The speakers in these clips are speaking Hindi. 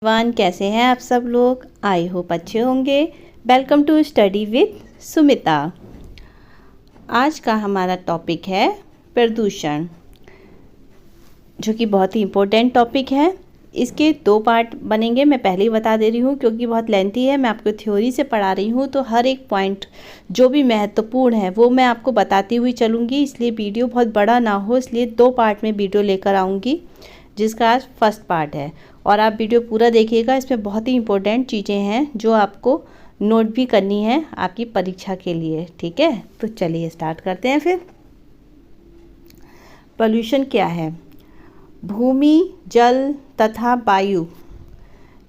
वन कैसे हैं आप सब लोग। आई होप अच्छे होंगे। Welcome to study with Sumita. आज का हमारा टॉपिक है प्रदूषण, जो कि बहुत ही इम्पोर्टेंट टॉपिक है। इसके दो पार्ट बनेंगे, मैं पहले ही बता दे रही हूँ क्योंकि बहुत लेंथी है। मैं आपको थ्योरी से पढ़ा रही हूँ तो हर एक पॉइंट जो भी महत्वपूर्ण है वो मैं आपको बताती हुई चलूँगी, इसलिए वीडियो बहुत बड़ा ना हो, इसलिए दो पार्ट में वीडियो लेकर आऊँगी, जिसका आज फर्स्ट पार्ट है। और आप वीडियो पूरा देखिएगा, इसमें बहुत ही इम्पोर्टेंट चीज़ें हैं जो आपको नोट भी करनी है आपकी परीक्षा के लिए। ठीक है, तो चलिए स्टार्ट करते हैं फिर। पोल्यूशन क्या है? भूमि, जल तथा वायु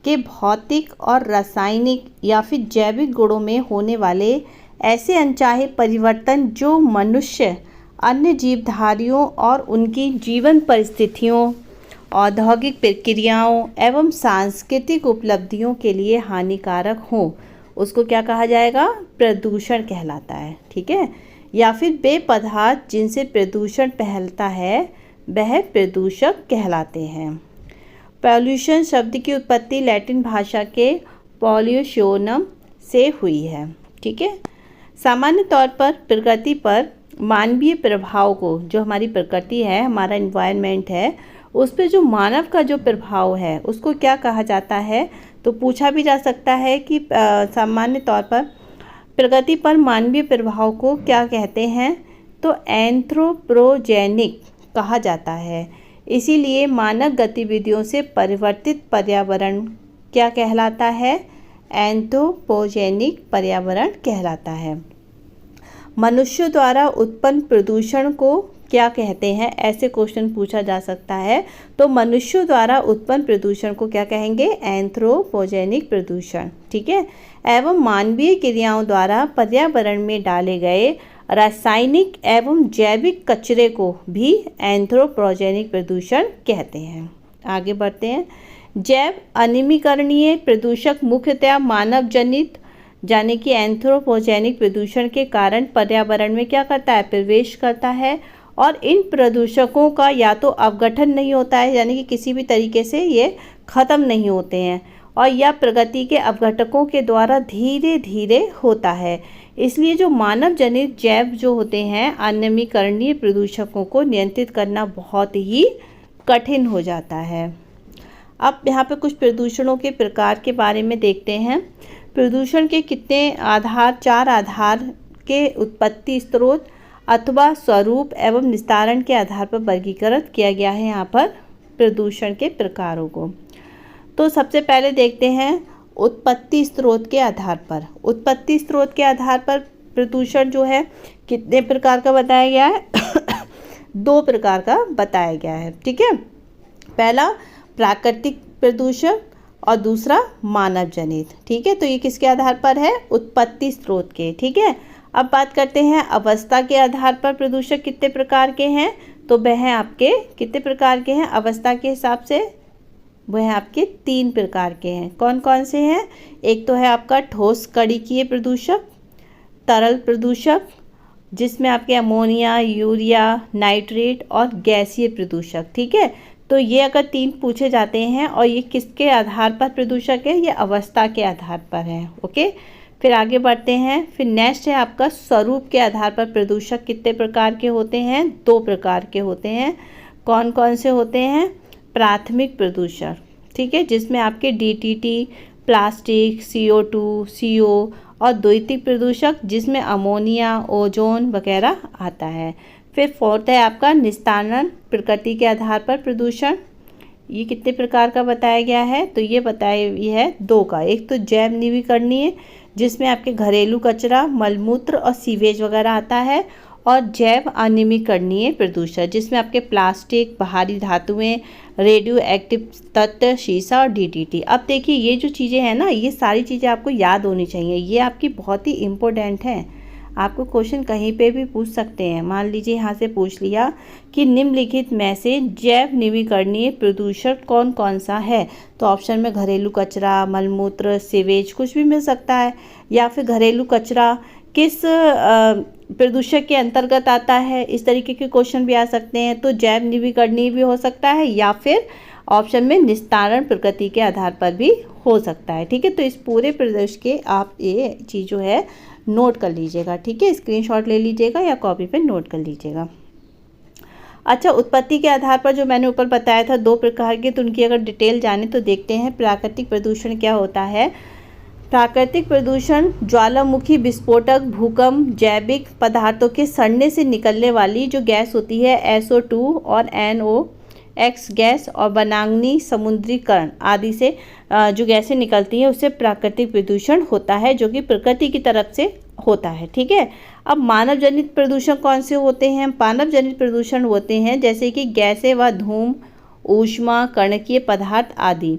के भौतिक और रासायनिक या फिर जैविक गुणों में होने वाले ऐसे अनचाहे परिवर्तन जो मनुष्य, अन्य जीवधारियों और उनकी जीवन परिस्थितियों, औद्योगिक प्रक्रियाओं एवं सांस्कृतिक उपलब्धियों के लिए हानिकारक हों, उसको क्या कहा जाएगा? प्रदूषण कहलाता है। ठीक है, या फिर वे पदार्थ जिनसे प्रदूषण फैलता है वह प्रदूषक कहलाते हैं। पॉल्यूशन शब्द की उत्पत्ति लैटिन भाषा के पॉल्यूशनम से हुई है। ठीक है, सामान्य तौर पर प्रकृति पर मानवीय प्रभाव को, जो हमारी प्रकृति है, हमारा एनवायरनमेंट है, उस पर जो मानव का जो प्रभाव है उसको क्या कहा जाता है? तो पूछा भी जा सकता है कि सामान्य तौर पर प्रकृति पर मानवीय प्रभाव को क्या कहते हैं? तो एंथ्रोपोजेनिक कहा जाता है। इसीलिए मानव गतिविधियों से परिवर्तित पर्यावरण क्या कहलाता है? एंथ्रोपोजेनिक पर्यावरण कहलाता है। मनुष्यों द्वारा उत्पन्न प्रदूषण को क्या कहते हैं? ऐसे क्वेश्चन पूछा जा सकता है। तो मनुष्यों द्वारा उत्पन्न प्रदूषण को क्या कहेंगे? एंथ्रोपोजेनिक प्रदूषण। ठीक है, एवं मानवीय क्रियाओं द्वारा पर्यावरण में डाले गए रासायनिक एवं जैविक कचरे को भी एंथ्रोपोजेनिक प्रदूषण कहते हैं। आगे बढ़ते हैं। जैव अनिमीकरणीय प्रदूषक मुख्यतः मानव जनित, यानी कि एंथ्रोपोजेनिक प्रदूषण के कारण पर्यावरण में क्या करता है? प्रवेश करता है, और इन प्रदूषकों का या तो अवगठन नहीं होता है, यानी कि किसी भी तरीके से ये ख़त्म नहीं होते हैं, और या प्रगति के अवघटकों के द्वारा धीरे धीरे होता है। इसलिए जो मानव जनित जैव जो होते हैं अनिमीकरणीय प्रदूषकों को नियंत्रित करना बहुत ही कठिन हो जाता है। अब यहाँ पे कुछ प्रदूषणों के प्रकार के बारे में देखते हैं। प्रदूषण के कितने आधार? 4 आधार के उत्पत्ति, स्रोत अथवा स्वरूप एवं निस्तारण के आधार पर वर्गीकृत किया गया है यहाँ पर प्रदूषण के प्रकारों को। तो सबसे पहले देखते हैं उत्पत्ति स्रोत के आधार पर। उत्पत्ति स्रोत के आधार पर प्रदूषण जो है कितने प्रकार का बताया गया है? 2 प्रकार का बताया गया है। ठीक है, पहला प्राकृतिक प्रदूषण और दूसरा मानव जनित। ठीक है, तो ये किसके आधार पर है? उत्पत्ति स्रोत के। ठीक है, अब बात करते हैं अवस्था के आधार पर प्रदूषक कितने प्रकार के हैं? तो वह हैं आपके कितने प्रकार के हैं अवस्था के हिसाब से? वह हैं आपके 3 प्रकार के हैं। कौन कौन से हैं? एक तो है आपका ठोस कणिकीय प्रदूषक, तरल प्रदूषक जिसमें आपके अमोनिया, यूरिया, नाइट्रेट और गैसीय प्रदूषक। ठीक है, तो ये अगर 3 पूछे जाते हैं और ये किसके आधार पर प्रदूषक है? ये अवस्था के आधार पर है। ओके, फिर आगे बढ़ते हैं। फिर नेक्स्ट है आपका स्वरूप के आधार पर प्रदूषक कितने प्रकार के होते हैं? 2 प्रकार के होते हैं। कौन कौन से होते हैं? प्राथमिक प्रदूषक, ठीक है, जिसमें आपके डीटीटी, प्लास्टिक, CO2, CO, और द्वितीयक प्रदूषक जिसमें अमोनिया, ओजोन वगैरह आता है। फिर फोर्थ है आपका निस्तारण प्रकृति के आधार पर प्रदूषण। ये कितने प्रकार का बताया गया है? तो ये बताया ये है 2 का। एक तो जैव नवीकरणीय जिसमें आपके घरेलू कचरा, मलमूत्र और सीवेज वगैरह आता है, और जैव अनिमीकरणीय प्रदूषण जिसमें आपके प्लास्टिक, बाहरी धातुएं, रेडियो एक्टिव तत्व, शीशा और डीटीटी। अब देखिए ये जो चीज़ें हैं ना, ये सारी चीज़ें आपको याद होनी चाहिए, ये आपकी बहुत ही इम्पोर्टेंट हैं। आपको क्वेश्चन कहीं पे भी पूछ सकते हैं। मान लीजिए यहाँ से पूछ लिया कि निम्नलिखित में से जैव नवीकरणीय प्रदूषण कौन कौन सा है? तो ऑप्शन में घरेलू कचरा, मलमूत्र, सीवेज कुछ भी मिल सकता है, या फिर घरेलू कचरा किस प्रदूषक के अंतर्गत आता है, इस तरीके के क्वेश्चन भी आ सकते हैं। तो जैव नवीकरणीय भी हो सकता है, या फिर ऑप्शन में निस्तारण प्रकृति के आधार पर भी हो सकता है। ठीक है, तो इस पूरे प्रदेश के आप ये चीज़ जो है नोट कर लीजिएगा। ठीक है, स्क्रीनशॉट ले लीजिएगा या कॉपी पे नोट कर लीजिएगा। अच्छा, उत्पत्ति के आधार पर जो मैंने ऊपर बताया था 2 प्रकार के, तो उनकी अगर डिटेल जाने तो देखते हैं। प्राकृतिक प्रदूषण क्या होता है? प्राकृतिक प्रदूषण ज्वालामुखी विस्फोटक, भूकंप, जैविक पदार्थों के सड़ने से निकलने वाली जो गैस होती है SO2 और NOx गैस और वनाग्नि समुद्रीकरण आदि से जो गैसें निकलती हैं उससे प्राकृतिक प्रदूषण होता है, जो कि प्रकृति की तरफ से होता है। ठीक है, अब मानव जनित प्रदूषण कौन से होते हैं? मानव जनित प्रदूषण होते हैं जैसे कि गैसें व धूम, ऊष्मा, कणकीय पदार्थ आदि।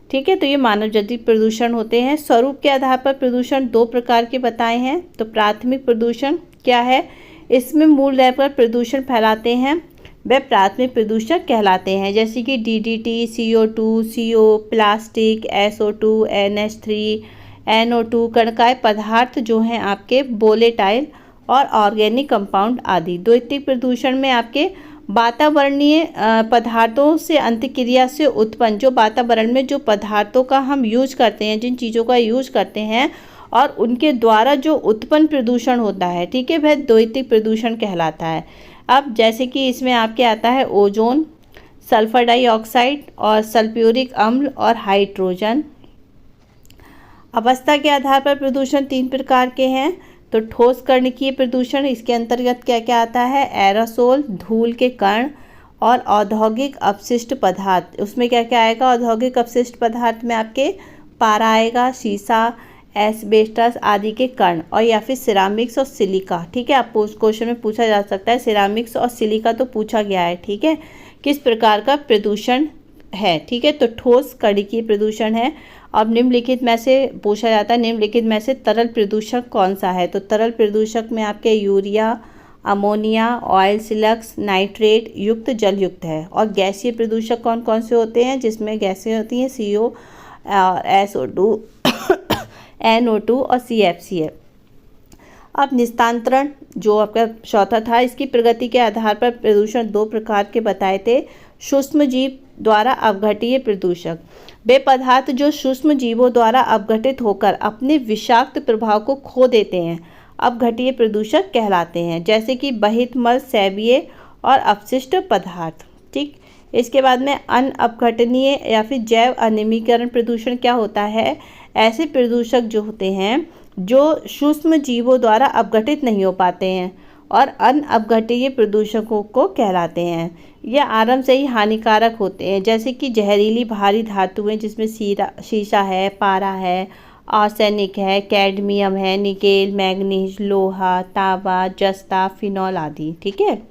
ठीक है, तो ये मानव जनित प्रदूषण होते हैं। स्वरूप के आधार पर प्रदूषण 2 प्रकार के बताए हैं। तो प्राथमिक प्रदूषण क्या है? इसमें मूल रहकर प्रदूषण फैलाते हैं वे प्राथमिक प्रदूषक कहलाते हैं, जैसे कि DDT, CO2, CO, plastic, SO2, NH3, NO2, कणकाय पदार्थ जो हैं आपके वोलेटाइल और ऑर्गेनिक कंपाउंड आदि। द्वितीयक प्रदूषण में आपके वातावरणीय पदार्थों से अंतःक्रिया से उत्पन्न, जो वातावरण में जो पदार्थों का हम यूज करते हैं, जिन चीज़ों का यूज करते हैं और उनके द्वारा जो उत्पन्न प्रदूषण होता है, ठीक है, वह द्वितीयक प्रदूषण कहलाता है। अब जैसे कि इसमें आपके आता है ओजोन, सल्फर डाइऑक्साइड और सल्फ्यूरिक अम्ल और हाइड्रोजन। अवस्था के आधार पर प्रदूषण 3 प्रकार के हैं। तो ठोस कणकीय प्रदूषण, इसके अंतर्गत क्या क्या आता है? एरोसोल, धूल के कण और औद्योगिक अपशिष्ट पदार्थ। उसमें क्या क्या आएगा? औद्योगिक अपशिष्ट पदार्थ में आपके पारा आएगा, शीशा, एस्बेस्टस आदि के कण, और या फिर सिरामिक्स और सिलिका। ठीक है, आपको उस क्वेश्चन में पूछा जा सकता है। सिरामिक्स और सिलिका तो पूछा गया है। ठीक है, किस प्रकार का प्रदूषण है? ठीक है, तो ठोस कणकीय प्रदूषण है। अब निम्नलिखित में से पूछा जाता है, निम्नलिखित में से तरल प्रदूषक कौन सा है? तो तरल प्रदूषक में आपके urea, ammonia, oil silks, nitrate युक्त जल युक्त है। और गैसीय प्रदूषक कौन कौन से होते हैं? जिसमें गैसें होती हैं CO, SO2, NO2 और CFC है। अब निस्तांतरण जो आपका चौथा था, इसकी प्रगति के आधार पर प्रदूषण 2 प्रकार के बताए थे। सूक्ष्म जीव द्वारा अपघटीय प्रदूषक, वे पदार्थ जो सूक्ष्म जीवों द्वारा अपघटित होकर अपने विषाक्त प्रभाव को खो देते हैं, अपघटीय प्रदूषक कहलाते हैं, जैसे कि बहित मल, सेविये और अपशिष्ट पदार्थ। ठीक, इसके बाद में अनअपघटनीय या फिर जैव अनिमीकरण प्रदूषण क्या होता है? ऐसे प्रदूषक जो होते हैं जो सूक्ष्म जीवों द्वारा अपघटित नहीं हो पाते हैं और अनअपघटीय प्रदूषकों को कहलाते हैं। यह आरंभ से ही हानिकारक होते हैं, जैसे कि जहरीली भारी धातुएं जिसमें शीशा है, पारा है, आर्सेनिक है, कैडमियम है, निकेल, मैग्नीज, लोहा, तांबा, जस्ता, फिनॉल आदि। ठीक है,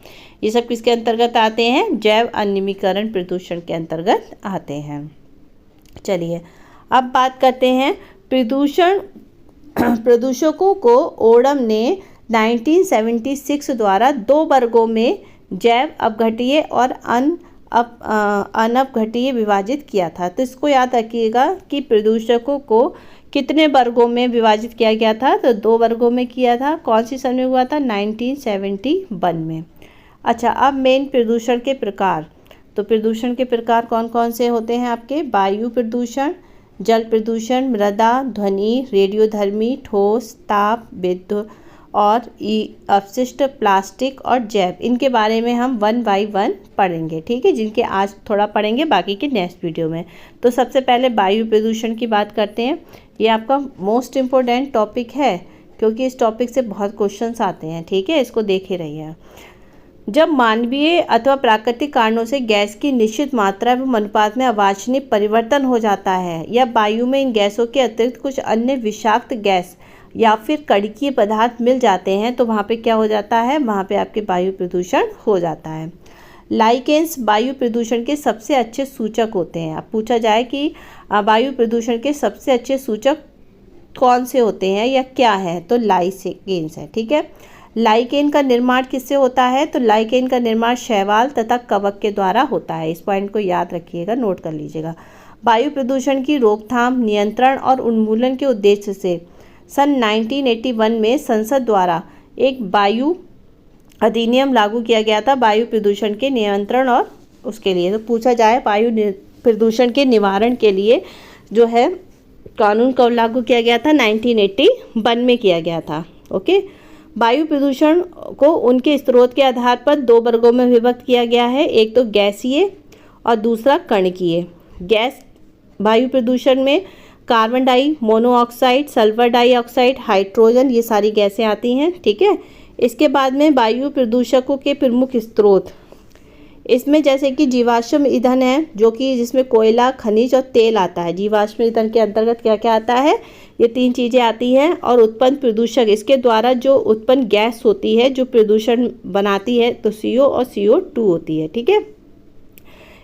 ये सब किसके अंतर्गत आते हैं? जैव अनिमीकरण प्रदूषण के अंतर्गत आते हैं। चलिए अब बात करते हैं प्रदूषकों को ओडम ने 1976 द्वारा 2 वर्गों में जैव अपघटीय और अनअपघटीय विभाजित किया था। तो इसको याद रखिएगा कि प्रदूषकों को कितने वर्गों में विभाजित किया गया था? तो 2 वर्गों में किया था। कौन सी सन में हुआ था? 1971 में। अच्छा, अब मेन प्रदूषण के प्रकार। तो प्रदूषण के प्रकार कौन कौन से होते हैं आपके? वायु प्रदूषण, जल प्रदूषण, मृदा, ध्वनि, रेडियोधर्मी, ठोस, ताप, विद्युत और अपशिष्ट, प्लास्टिक और जैव। इनके बारे में हम 1 बाय 1 पढ़ेंगे। ठीक है, जिनके आज थोड़ा पढ़ेंगे, बाकी के नेक्स्ट वीडियो में। तो सबसे पहले वायु प्रदूषण की बात करते हैं। ये आपका मोस्ट इम्पोर्टेंट टॉपिक है क्योंकि इस टॉपिक से बहुत क्वेश्चंस आते हैं। ठीक है, इसको देखे रहिए। जब मानवीय अथवा प्राकृतिक कारणों से गैस की निश्चित मात्रा एवं अनुपात में अवांछनीय परिवर्तन हो जाता है या वायु में इन गैसों के अतिरिक्त कुछ अन्य विषाक्त गैस या फिर कणकीय पदार्थ मिल जाते हैं, तो वहाँ पे क्या हो जाता है? वहाँ पे आपके वायु प्रदूषण हो जाता है। लाइकेंस वायु प्रदूषण के सबसे अच्छे सूचक होते हैं। अब पूछा जाए कि वायु प्रदूषण के सबसे अच्छे सूचक कौन से होते हैं या क्या है? तो लाइकेंस है। ठीक है, लाइकेन का निर्माण किससे होता है? तो लाइकेन का निर्माण शैवाल तथा कवक के द्वारा होता है। इस पॉइंट को याद रखिएगा, नोट कर लीजिएगा। वायु प्रदूषण की रोकथाम, नियंत्रण और उन्मूलन के उद्देश्य से सन 1981 में संसद द्वारा एक वायु अधिनियम लागू किया गया था। वायु प्रदूषण के नियंत्रण और उसके लिए। तो पूछा जाए वायु प्रदूषण के निवारण के लिए जो है कानून कब लागू किया गया था, 1981 में किया गया था। ओके, वायु प्रदूषण को उनके स्रोत के आधार पर 2 वर्गों में विभक्त किया गया है, एक तो गैसीय और दूसरा कणकीय। गैस वायु प्रदूषण में कार्बन डाई मोनोऑक्साइड, सल्फर डाइऑक्साइड, हाइड्रोजन, ये सारी गैसें आती हैं। ठीक है, इसके बाद में वायु प्रदूषकों के प्रमुख स्रोत, इसमें जैसे कि जीवाश्म ईंधन है, जो कि जिसमें कोयला, खनिज और तेल आता है। जीवाश्म ईंधन के अंतर्गत क्या क्या आता है, ये 3 चीज़ें आती हैं। और उत्पन्न प्रदूषक, इसके द्वारा जो उत्पन्न गैस होती है जो प्रदूषण बनाती है, तो CO और CO2 होती है। ठीक है,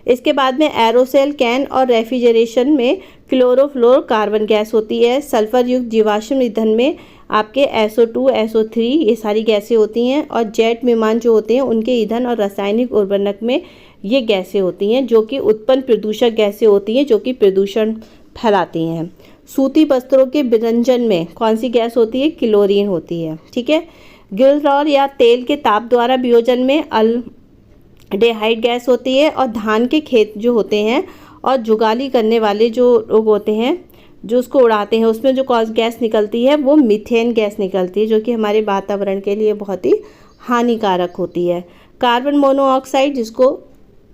इसके बाद में एरोसेल, कैन और रेफ्रिजरेशन में क्लोरोफ्लोरोकार्बन गैस होती है। सल्फर युक्त जीवाश्म ईंधन में आपके SO2, SO3 ये सारी गैसें होती हैं। और जेट विमान जो होते हैं उनके ईंधन और रासायनिक उर्वरक में ये गैसें होती हैं, जो कि उत्पन्न प्रदूषक गैसें होती हैं, जो कि प्रदूषण फैलाती हैं। सूती वस्त्रों के विरंजन में कौन सी गैस होती है, क्लोरीन होती है। ठीक है, गिलरॉल या तेल के ताप द्वारा वियोजन में अल्डेहाइड गैस होती है। और धान के खेत जो होते हैं और जुगाली करने वाले जो लोग होते हैं जो उसको उड़ाते हैं, उसमें जो गैस निकलती है वो मीथेन गैस निकलती है, जो कि हमारे वातावरण के लिए बहुत ही हानिकारक होती है। कार्बन मोनोऑक्साइड, जिसको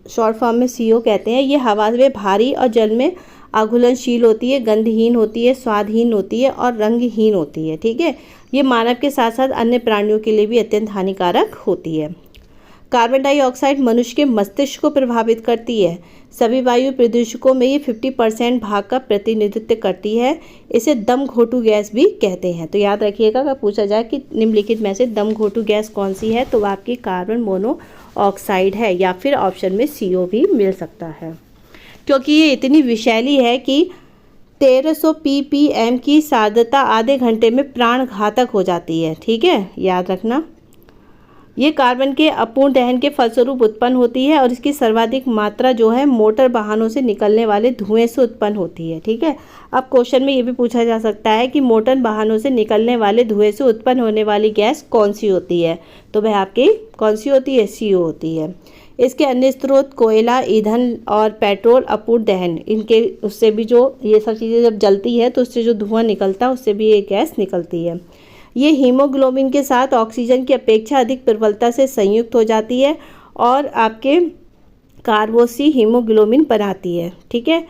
शॉर्ट फॉर्म में CO कहते हैं, ये हवा में भारी और जल में अघुलनशील होती है, गंधहीन होती है, स्वादहीन होती है और रंगहीन होती है। ठीक है, ये मानव के साथ साथ अन्य प्राणियों के लिए भी अत्यंत हानिकारक होती है। कार्बन डाइऑक्साइड मनुष्य के मस्तिष्क को प्रभावित करती है। सभी वायु प्रदूषकों में ये 50% भाग का प्रतिनिधित्व करती है। इसे दम घोटू गैस भी कहते हैं। तो याद रखिएगा, अगर पूछा जाए कि निम्नलिखित में से दम घोटू गैस कौन सी है, तो आपकी कार्बन मोनोऑक्साइड है, या फिर ऑप्शन में CO भी मिल सकता है, क्योंकि ये इतनी विषैली है कि 1300 ppm की सांद्रता आधे घंटे में प्राण घातक हो जाती है। ठीक है, याद रखना। ये कार्बन के अपूर्ण दहन के फलस्वरूप उत्पन्न होती है और इसकी सर्वाधिक मात्रा जो है मोटर वाहनों से निकलने वाले धुएं से उत्पन्न होती है। ठीक है, अब क्वेश्चन में ये भी पूछा जा सकता है कि मोटर वाहनों से निकलने वाले धुएं से उत्पन्न होने वाली गैस कौन सी होती है, तो वह आपकी कौन सी होती है, CO होती है। इसके अन्य स्रोत कोयला, ईंधन और पेट्रोल अपूर्ण दहन, इनके उससे भी जो ये सब चीज़ें जब जलती है तो उससे जो धुआं निकलता है उससे भी ये गैस निकलती है। ये हीमोग्लोबिन के साथ ऑक्सीजन की अपेक्षा अधिक प्रबलता से संयुक्त हो जाती है और आपके कार्बोसी हीमोग्लोबिन बनाती है। ठीक है,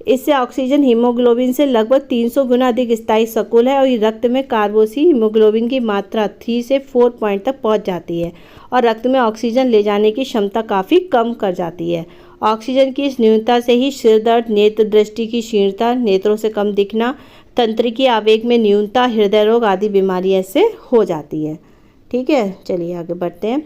इससे ऑक्सीजन हीमोग्लोबिन से लगभग 300 गुना अधिक स्थायी शकुल है और ये रक्त में कार्बोसी हीमोग्लोबिन की मात्रा 3 से 4 पॉइंट तक पहुंच जाती है और रक्त में ऑक्सीजन ले जाने की क्षमता काफ़ी कम कर जाती है। ऑक्सीजन की इस न्यूनता से ही सिर दर्द, नेत्र दृष्टि की क्षीणता, नेत्रों से कम दिखना, तंत्रिकी आवेग में न्यूनता, हृदय रोग आदि बीमारियां इससे हो जाती है। ठीक है, चलिए आगे बढ़ते हैं।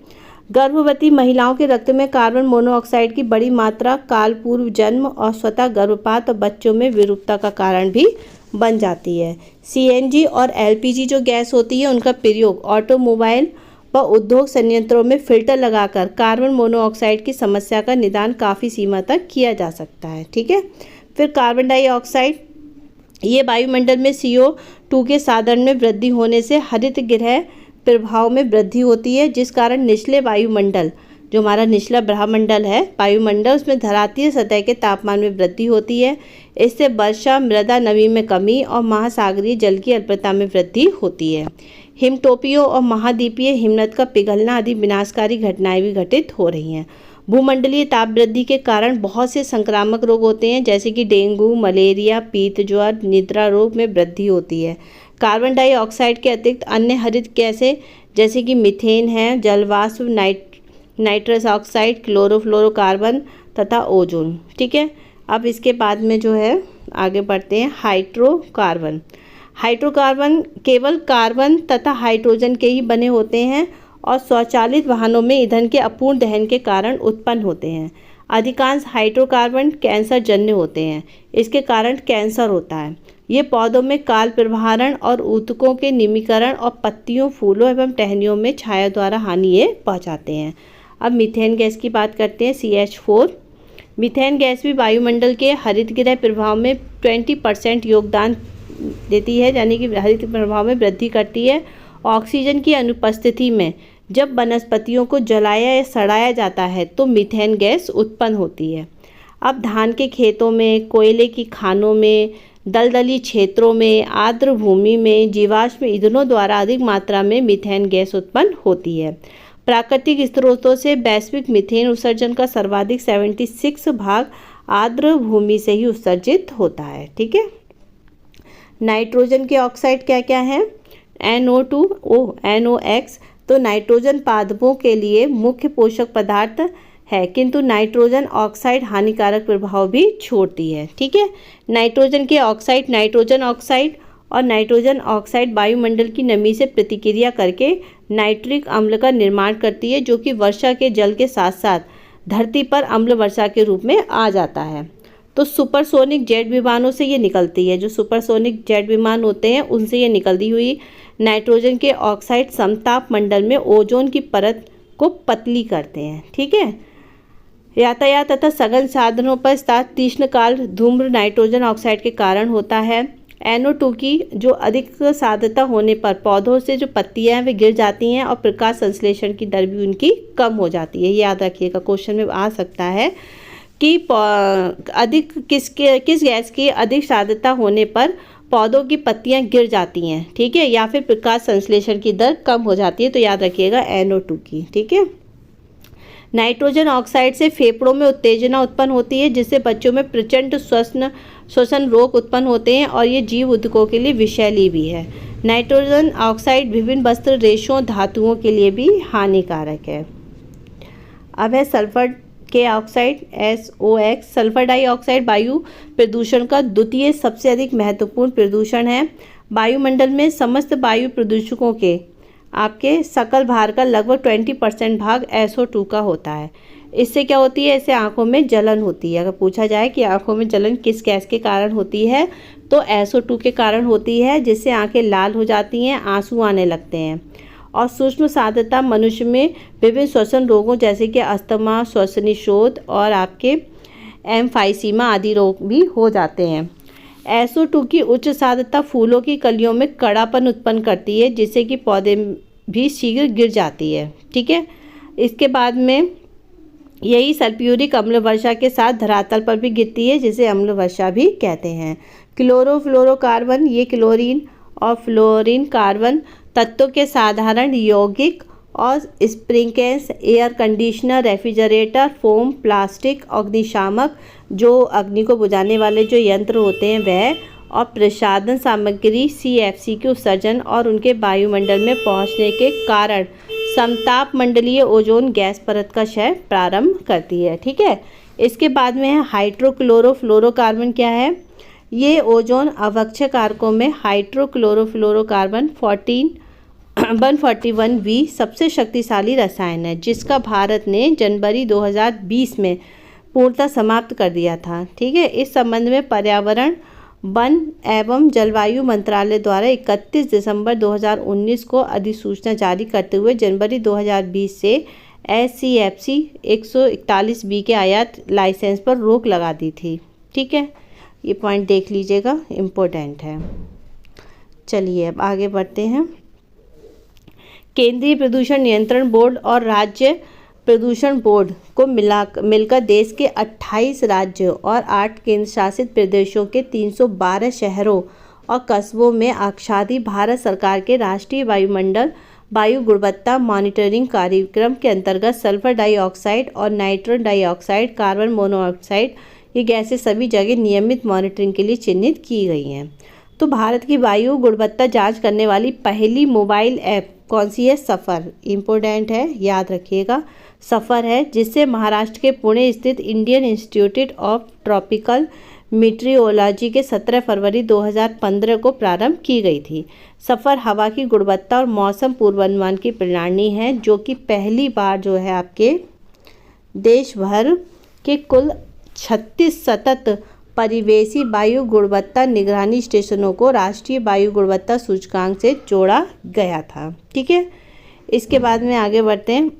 गर्भवती महिलाओं के रक्त में कार्बन मोनोऑक्साइड की बड़ी मात्रा काल पूर्व जन्म और स्वतः गर्भपात और बच्चों में विरूपता का कारण भी बन जाती है। CNG और LPG जो गैस होती है उनका प्रयोग ऑटोमोबाइल व उद्योग संयंत्रों में फिल्टर लगाकर कार्बन मोनोऑक्साइड की समस्या का निदान काफ़ी सीमा तक किया जा सकता है। ठीक है, फिर कार्बन डाइऑक्साइड, ये वायुमंडल में CO2 के साधन में वृद्धि होने से हरित गृह प्रभाव में वृद्धि होती है, जिस कारण निचले वायुमंडल, जो हमारा निचला ब्रह्मंडल है वायुमंडल, उसमें धरातीय सतह के तापमान में वृद्धि होती है। इससे वर्षा, मृदा नमी में कमी और महासागरीय जल की अल्पता में वृद्धि होती है। हिमटोपियों और महाद्वीपीय हिमनद का पिघलना आदि विनाशकारी घटनाएं भी घटित हो रही हैं। भूमंडलीय ताप वृद्धि के कारण बहुत से संक्रामक रोग होते हैं, जैसे कि डेंगू, मलेरिया, पीत ज्वर, निद्रा रोग में वृद्धि होती है। कार्बन डाइऑक्साइड के अतिरिक्त अन्य हरित गैसें जैसे कि मीथेन है, जलवाष्प, नाइट्रस ऑक्साइड, क्लोरोफ्लोरोकार्बन तथा ओजोन। ठीक है, अब इसके बाद में जो है आगे बढ़ते हैं। हाइड्रोकार्बन, हाइड्रोकार्बन केवल कार्बन तथा हाइड्रोजन के ही बने होते हैं और स्वचालित वाहनों में ईंधन के अपूर्ण दहन के कारण उत्पन्न होते हैं। अधिकांश हाइड्रोकार्बन कैंसर जन्य होते हैं, इसके कारण कैंसर होता है। ये पौधों में काल प्रवाहरण और ऊतकों के निमीकरण और पत्तियों, फूलों एवं टहनियों में छाया द्वारा हानि ये पहुँचाते हैं। अब मीथेन गैस की बात करते हैं, CH4। मीथेन गैस भी वायुमंडल के हरित गृह प्रभाव में 20% योगदान देती है, यानी कि हरित प्रभाव में वृद्धि करती है। ऑक्सीजन की अनुपस्थिति में जब वनस्पतियों को जलाया या सड़ाया जाता है तो मीथेन गैस उत्पन्न होती है। अब धान के खेतों में, कोयले की खानों में, दलदली क्षेत्रों में, आर्द्र भूमि में जीवाश्म ईंधनों द्वारा अधिक मात्रा में मीथेन गैस उत्पन्न होती है। प्राकृतिक स्रोतों से वैश्विक मीथेन उत्सर्जन का सर्वाधिक 76 भाग आर्द्र भूमि से ही उत्सर्जित होता है। ठीक है। नाइट्रोजन के ऑक्साइड क्या क्या हैं? NO2, NOx। तो नाइट्रोजन पादपों के लिए मुख्य पोषक पदार्थ है, किंतु नाइट्रोजन ऑक्साइड हानिकारक प्रभाव भी छोड़ती है। ठीक है। नाइट्रोजन के ऑक्साइड, नाइट्रोजन ऑक्साइड और नाइट्रोजन ऑक्साइड वायुमंडल की नमी से प्रतिक्रिया करके नाइट्रिक अम्ल का निर्माण करती है, जो कि वर्षा के जल के साथ साथ धरती पर अम्ल वर्षा के रूप में आ जाता है। तो सुपरसोनिक जेट विमानों से ये निकलती है, जो सुपरसोनिक जेट विमान होते हैं उनसे ये निकलती हुई नाइट्रोजन के ऑक्साइड समताप मंडल में ओजोन की परत को पतली करते हैं। ठीक है। यातायात तथा सघन साधनों पर स्थित तीक्ष्णकाल धूम्र नाइट्रोजन ऑक्साइड के कारण होता है। NO2 की जो अधिक सान्द्रता होने पर पौधों से जो पत्तियां हैं वे गिर जाती हैं और प्रकाश संश्लेषण की दर भी उनकी कम हो जाती है। याद रखिएगा, क्वेश्चन में आ सकता है कि किस गैस की अधिक सान्द्रता होने पर पौधों की पत्तियां गिर जाती हैं। ठीक है। या फिर प्रकाश संश्लेषण की दर कम हो जाती है, तो याद रखिएगा NO2 की। ठीक है। नाइट्रोजन ऑक्साइड से फेफड़ों में उत्तेजना उत्पन्न होती है, जिससे बच्चों में प्रचंड श्वसन रोग उत्पन्न होते हैं और ये जीव ऊतकों के लिए विषैली भी है। नाइट्रोजन ऑक्साइड विभिन्न वस्त्र, रेशों, धातुओं के लिए भी हानिकारक है। अब है सल्फर के ऑक्साइड, SOx। सल्फर डाइऑक्साइड वायु प्रदूषण का द्वितीय सबसे अधिक महत्वपूर्ण प्रदूषण है। वायुमंडल में समस्त वायु प्रदूषकों के आपके सकल भार का लगभग 20% भाग SO2 का होता है। इससे क्या होती है? इससे आंखों में जलन होती है। अगर पूछा जाए कि आंखों में जलन किस गैस के कारण होती है, तो SO2 के कारण होती है, जिससे आंखें लाल हो जाती हैं, आंसू आने लगते हैं। और सूक्ष्म सान्द्रता मनुष्य में विभिन्न श्वसन रोगों जैसे कि अस्थमा, श्वसनिशोथ और आपके एम्फाइसीमा आदि रोग भी हो जाते हैं। SO2 की उच्च सान्द्रता फूलों की कलियों में कड़ापन उत्पन्न करती है, जिससे कि पौधे भी शीघ्र गिर जाती है। ठीक है। इसके बाद में यही सल्फ्यूरिक अम्ल वर्षा के साथ धरातल पर भी गिरती है, जिसे अम्ल वर्षा भी कहते हैं। क्लोरोफ्लोरोकार्बन, ये क्लोरीन और फ्लोरीन कार्बन तत्वों के साधारण यौगिक और sprinklers, air conditioner, refrigerator, foam, plastic, अग्निशामक, जो अग्नि को बुझाने वाले जो यंत्र होते हैं वह, और प्रसाधन सामग्री CFC के उत्सर्जन और उनके वायुमंडल में पहुंचने के कारण समताप मंडलीय ओजोन गैस परत का क्षय प्रारंभ करती है। ठीक है। इसके बाद में है हाइड्रोक्लोरोफ्लोरोकार्बन। क्या है? ये ओजोन अवक्षय कारकों में हाइड्रोक्लोरोफ्लोरोकार्बन 141V सबसे शक्तिशाली रसायन है, जिसका भारत ने जनवरी 2020 में पूर्णतः समाप्त कर दिया था। ठीक है। इस संबंध में पर्यावरण, वन एवं जलवायु मंत्रालय द्वारा 31 दिसंबर 2019 को अधिसूचना जारी करते हुए जनवरी 2020 से SCFC 141B के आयात लाइसेंस पर रोक लगा दी थी। ठीक है। ये पॉइंट देख लीजिएगा, इम्पोर्टेंट है। चलिए अब आगे बढ़ते हैं। केंद्रीय प्रदूषण नियंत्रण बोर्ड और राज्य प्रदूषण बोर्ड को मिलकर देश के 28 राज्यों और 8 केंद्र शासित प्रदेशों के 312 शहरों और कस्बों में आच्छादित भारत सरकार के राष्ट्रीय वायुमंडल वायु गुणवत्ता मॉनिटरिंग कार्यक्रम के अंतर्गत सल्फर डाइऑक्साइड और नाइट्रोजन डाइऑक्साइड, कार्बन मोनोऑक्साइड, ये गैसें सभी जगह नियमित मॉनिटरिंग के लिए चिन्हित की गई हैं। तो भारत की वायु गुणवत्ता जांच करने वाली पहली मोबाइल ऐप कौन सी है? सफ़र। इम्पोर्टेंट है, याद रखिएगा, सफ़र है, जिससे महाराष्ट्र के पुणे स्थित इंडियन इंस्टीट्यूट ऑफ ट्रॉपिकल मीटरियोलॉजी के 17 फरवरी 2015 को प्रारंभ की गई थी। सफ़र हवा की गुणवत्ता और मौसम पूर्वानुमान की प्रणाली है, जो कि पहली बार जो है आपके देश भर के कुल 36 सतत परिवेशी वायु गुणवत्ता निगरानी स्टेशनों को राष्ट्रीय वायु गुणवत्ता सूचकांक से जोड़ा गया था। ठीक है। इसके बाद में आगे बढ़ते हैं।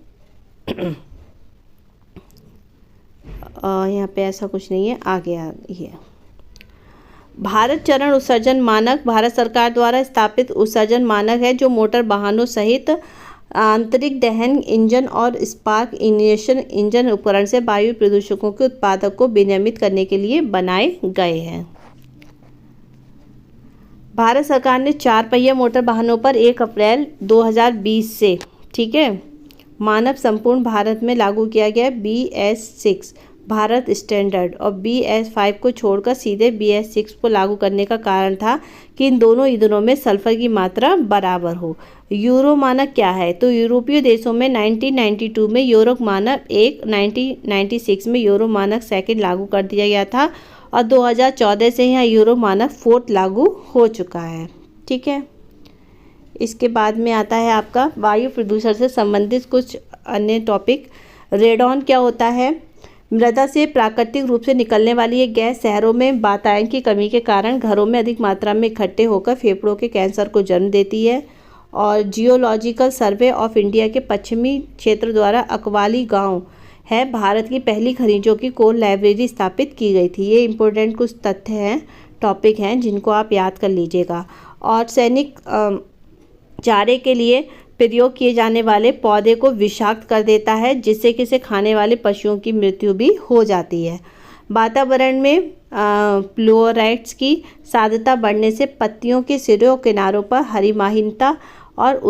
यहाँ पे ऐसा कुछ नहीं है, आगे है भारत चरण उत्सर्जन मानक। भारत सरकार द्वारा स्थापित उत्सर्जन मानक है, जो मोटर वाहनों सहित आंतरिक दहन इंजन और स्पार्क इग्निशन इंजन उपकरण से वायु प्रदूषकों के उत्पादक को विनियमित करने के लिए बनाए गए हैं। भारत सरकार ने 4 पहिया मोटर वाहनों पर 1 अप्रैल 2020 से, ठीक है, मानव संपूर्ण भारत में लागू किया गया BS6 भारत स्टैंडर्ड और BS5 को छोड़कर सीधे BS6 को लागू करने का कारण था कि इन दोनों ईंधनों में सल्फर की मात्रा बराबर हो। यूरो मानक क्या है? तो यूरोपीय देशों में 1992 में यूरो मानक 1, 1996 में यूरो मानक 2 लागू कर दिया गया था और 2014 से यहाँ यूरो मानक 4 लागू हो चुका है, ठीक है। इसके बाद में आता है आपका वायु प्रदूषण से संबंधित कुछ अन्य टॉपिक। रेडॉन क्या होता है? मृदा से प्राकृतिक रूप से निकलने वाली एक गैस शहरों में वातायन की कमी के कारण घरों में अधिक मात्रा में इकट्ठे होकर फेफड़ों के कैंसर को जन्म देती है। और जियोलॉजिकल सर्वे ऑफ इंडिया के पश्चिमी क्षेत्र द्वारा अकवाली गांव है भारत की पहली खनिजों की कोल लाइब्रेरी स्थापित की गई थी। ये इंपॉर्टेंट कुछ तथ्य हैं, टॉपिक हैं जिनको आप याद कर लीजिएगा। और सैनिक चारे के लिए प्रयोग किए जाने वाले पौधे को विषाक्त कर देता है, जिससे कि इसे खाने वाले पशुओं की मृत्यु भी हो जाती है। वातावरण में फ्लोराइड्स की सांद्रता बढ़ने से पत्तियों के सिरों किनारों पर हरिमाहीनता और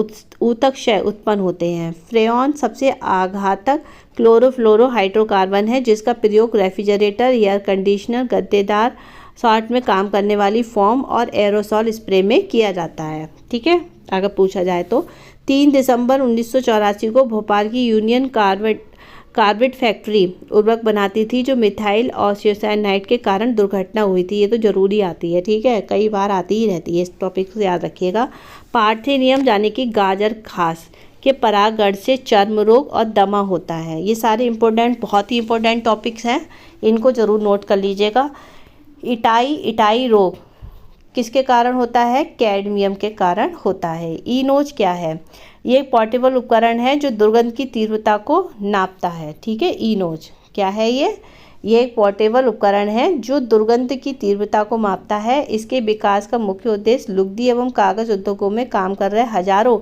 ऊतक क्षय उत्पन्न होते हैं। फ्रेऑन सबसे आघातक क्लोरोफ्लोरोहाइड्रोकार्बन है, जिसका प्रयोग रेफ्रिजरेटर, एयर कंडीशनर, गद्देदार शॉर्ट में काम करने वाली फोम और एरोसॉल स्प्रे में किया जाता है, ठीक है। अगर पूछा जाए तो 3 दिसंबर 1984 को भोपाल की यूनियन कार्बाइड फैक्ट्री उर्वरक बनाती थी जो मिथाइल ऑक्सीसाइनाइड के कारण दुर्घटना हुई थी। ये तो जरूरी आती है, ठीक है, कई बार आती ही रहती है, इस टॉपिक से याद रखिएगा। पार्थेनियम यानी कि गाजर घास के परागण से चर्म रोग और दमा होता है। ये सारे इंपॉर्टेंट, बहुत ही इंपॉर्टेंट टॉपिक्स हैं, इनको जरूर नोट कर लीजिएगा। इटाई रोग किसके कारण होता है? कैडमियम के कारण होता है। ई-नोज क्या है? ये एक पोर्टेबल उपकरण है जो दुर्गंध की तीव्रता को नापता है, ठीक है। ई-नोज क्या है? ये एक पोर्टेबल उपकरण है जो दुर्गंध की तीव्रता को मापता है। इसके विकास का मुख्य उद्देश्य लुगदी एवं कागज उद्योगों में काम कर रहे हजारों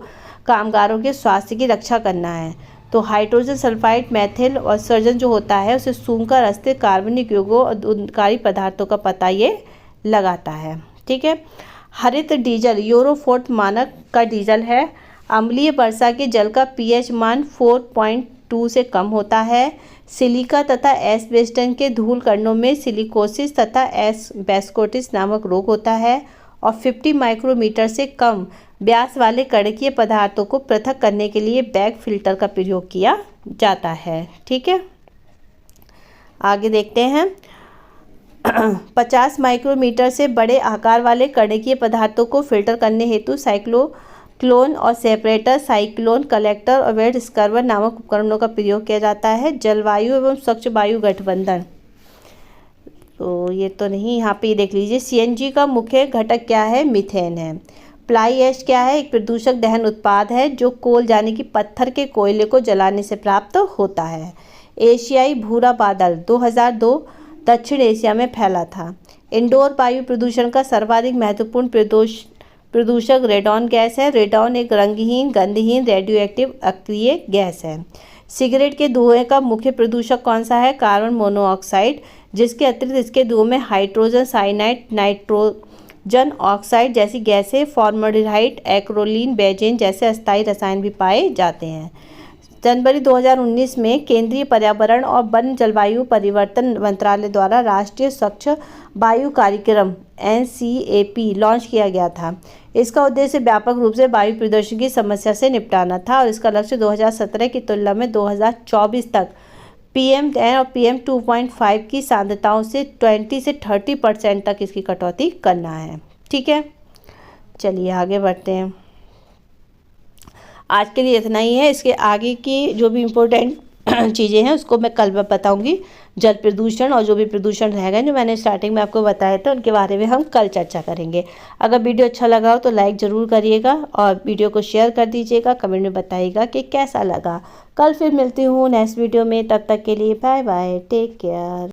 कामगारों के स्वास्थ्य की रक्षा करना है। तो हाइड्रोजन सल्फाइड मेथिल उत्सर्जन जो होता है उसे सूंघकर अस्थिर कार्बनिक यौगों और उद्गारी पदार्थों का पता ये लगाता है, ठीक है। हरित डीजल यूरो 4 मानक का डीजल है। अम्लीय वर्षा के जल का pH मान 4.2 से कम होता है। सिलिका तथा एस्बेस्टस के धूल कणों में सिलिकोसिस तथा एस्बेस्टोसिस नामक रोग होता है। और 50 माइक्रोमीटर से कम व्यास वाले कणकीय पदार्थों को पृथक करने के लिए बैग फिल्टर का प्रयोग किया जाता है, ठीक है। आगे देखते हैं। 50 माइक्रोमीटर से बड़े आकार वाले कणकीय पदार्थों को फिल्टर करने हेतु साइक्लोक्लोन और सेपरेटर, साइक्लोन कलेक्टर और वेट स्क्रबर नामक उपकरणों का प्रयोग किया जाता है। जलवायु एवं स्वच्छ वायु गठबंधन, तो ये तो नहीं, यहाँ पे देख लीजिए। CNG का मुख्य घटक क्या है? मीथेन है। फ्लाई ऐश क्या है? एक प्रदूषक दहन उत्पाद है जो कोल यानी कि पत्थर के कोयले को जलाने से प्राप्त होता है। एशियाई भूरा बादल 2002 दक्षिण एशिया में फैला था। इंडोर वायु प्रदूषण का सर्वाधिक महत्वपूर्ण प्रदूषक रेडॉन गैस है। रेडॉन एक रंगहीन, गंधहीन, रेडियोएक्टिव अक्रिय गैस है। सिगरेट के धुएं का मुख्य प्रदूषक कौन सा है? कार्बन मोनोऑक्साइड, जिसके अतिरिक्त इसके धुएं में हाइड्रोजन साइनाइड, नाइट्रोजन ऑक्साइड जैसी गैसें, फॉर्मल्डिहाइड, एक्रोलीन, बेंजीन जैसे अस्थायी रसायन भी पाए जाते हैं। जनवरी 2019 में केंद्रीय पर्यावरण और वन जलवायु परिवर्तन मंत्रालय द्वारा राष्ट्रीय स्वच्छ वायु कार्यक्रम NCAP लॉन्च किया गया था। इसका उद्देश्य व्यापक रूप से वायु प्रदूषण की समस्या से निपटाना था और इसका लक्ष्य 2017 की तुलना में 2024 तक PM10 और PM 2.5 की सांद्रताओं से 20 से 30% तक इसकी कटौती करना है, ठीक है। चलिए आगे बढ़ते हैं। आज के लिए इतना ही है। इसके आगे की जो भी इम्पोर्टेंट चीज़ें हैं उसको मैं कल बताऊंगी। जल प्रदूषण और जो भी प्रदूषण रहेगा जो मैंने स्टार्टिंग में आपको बताया था उनके बारे में हम कल चर्चा करेंगे। अगर वीडियो अच्छा लगा हो तो लाइक ज़रूर करिएगा और वीडियो को शेयर कर दीजिएगा, कमेंट में बताइएगा कि कैसा लगा। कल फिर मिलती हूँ नेक्स्ट वीडियो में, तब तक के लिए बाय बाय, टेक केयर।